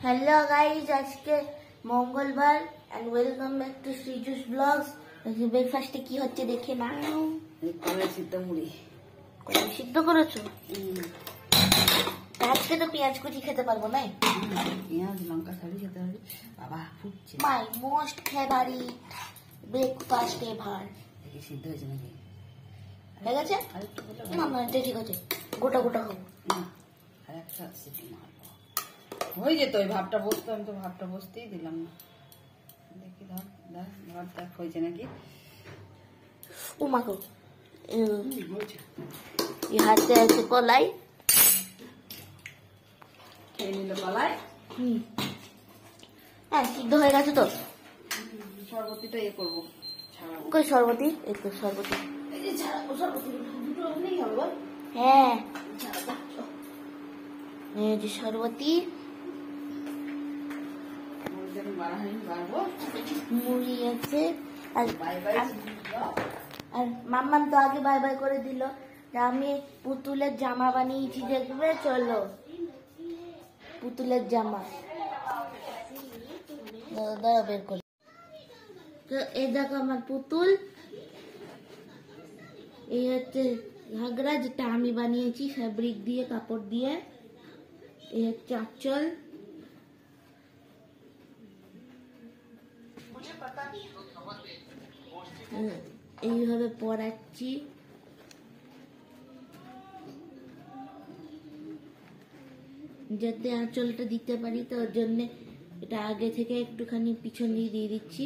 Hello guys, आज के मंगलवार and welcome back to Sreeju's blogs. ব্রেকফাস্টে কি হচ্ছে দেখে নাও। কলা সিদ্ধ মুড়ি। কলা সিদ্ধ করেছো? আজকে তো পেঁয়াজ কুচি খেতে পারবো না। পেঁয়াজ লঙ্কা ছাড়িয়ে খেতে হবে। বাবা ফুটছে। My most favourite breakfast ever. দেখি সিদ্ধ হয়েছে নাকি? হয়ে গেছে? আরেকটু হলো। না না, এটা ঠিক আছে। গোটা গোটা হোক। আরেকটা সিটি মারবো। হয়ে যেত, ওই ভাবটা বসতো, আমি তো ভাবটা বসতেই দিলাম না। দেখি ধর ভাত দেখ হয়েছে নাকি। ও মা গো, এই হাতে আছে কলাই। খেয়ে নিল কলাই। হ্যাঁ, সিদ্ধ হয়ে গেছে তো। শরবতিটা ইয়ে করবো, ছাড়াবো। কই শরবতি? এই তো শরবতি। এই যে ছাড়াবো শরবতি, দুটো নেই হবে বল। হ্যাঁ, ছাড়াবো। এই যে শরবতি, মুড়ি আছে। আর মাম্মাম তো আগে বাই বাই করে দিল। আমি পুতুলের জামা বানিয়েছি, দেখবে? চলো, পুতুলের জামা দাঁড়া বের করে। তো এই দেখো আমার পুতুল। এই হচ্ছে ঘাগরা, যেটা আমি বানিয়েছি ফ্যাব্রিক দিয়ে, কাপড় দিয়ে। এই হচ্ছে আঁচল। এইভাবে পরাচ্ছি। যাতে আঁচলটা দিতে পারি, তো ওর জন্য এটা আগে থেকে একটুখানি পিছন দিয়ে দিচ্ছি।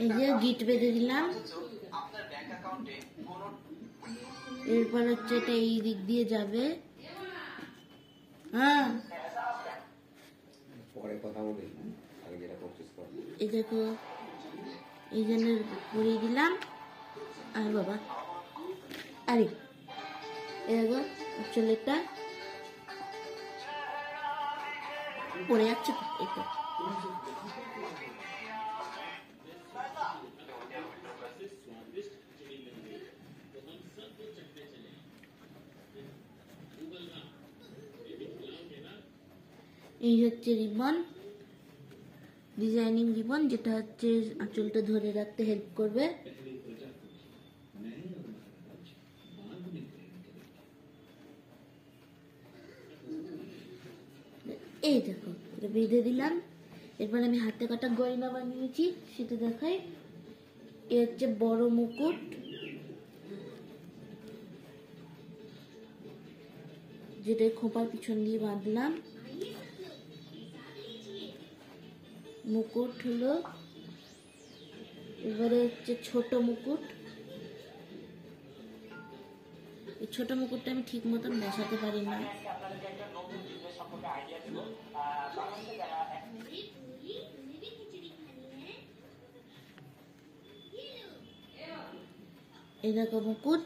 এই যে গিট বেঁধে দিলাম। এরপর হচ্ছে এটা এই দিক দিয়ে যাবে। হ্যাঁ, এই দেখো, এই জন্য পরিয়ে দিলাম। আর বাবা, আরে এই দেখো চুলেরটা পড়ে যাচ্ছে তো। এই তো এই হচ্ছে রিবন, ডিজাইনিং রিবন, যেটা হচ্ছে আঁচলটা ধরে রাখতে হেল্প করবে। এই দেখো, এটা বেঁধে দিলাম। এরপর আমি হাতে কাটা গয়না বানিয়েছি, সেটা দেখাই। এ হচ্ছে বড় মুকুট, যেটা খোপার পিছন দিয়ে বাঁধলাম। মুকুট হলো। এবারে হচ্ছে ছোট মুকুট। এই ছোট মুকুটটা আমি ঠিক মতন বসাতে পারি না। এই দেখো মুকুট।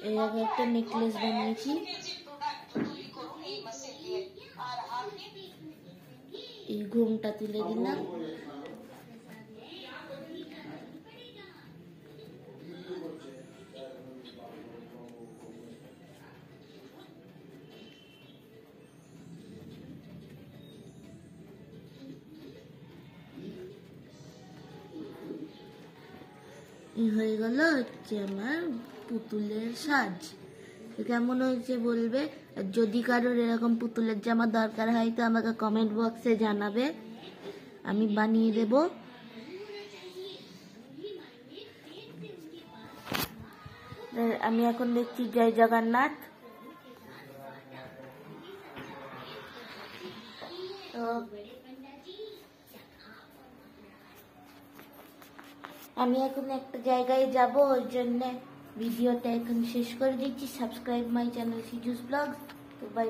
এই দেখো একটা নেকলেস বানিয়েছি। এই ঘুমটা তুলে দিলাম। হয়ে গেল হচ্ছে আমার পুতুলের সাজ। কেমন হয়েছে বলবে। যদি কারোর এরকম পুতুলের জামা দরকার হয় তো আমাকে কমেন্ট বক্সে জানাবে, আমি বানিয়ে দেব। আমি এখন দেখছি জয় জগন্নাথ। তো আমি এখন একটা জায়গায় যাব, ওই জন্য ভিডিওটা এখন শেষ করে দিচ্ছি। Subscribe my channel Siju's blogs. তো বাই।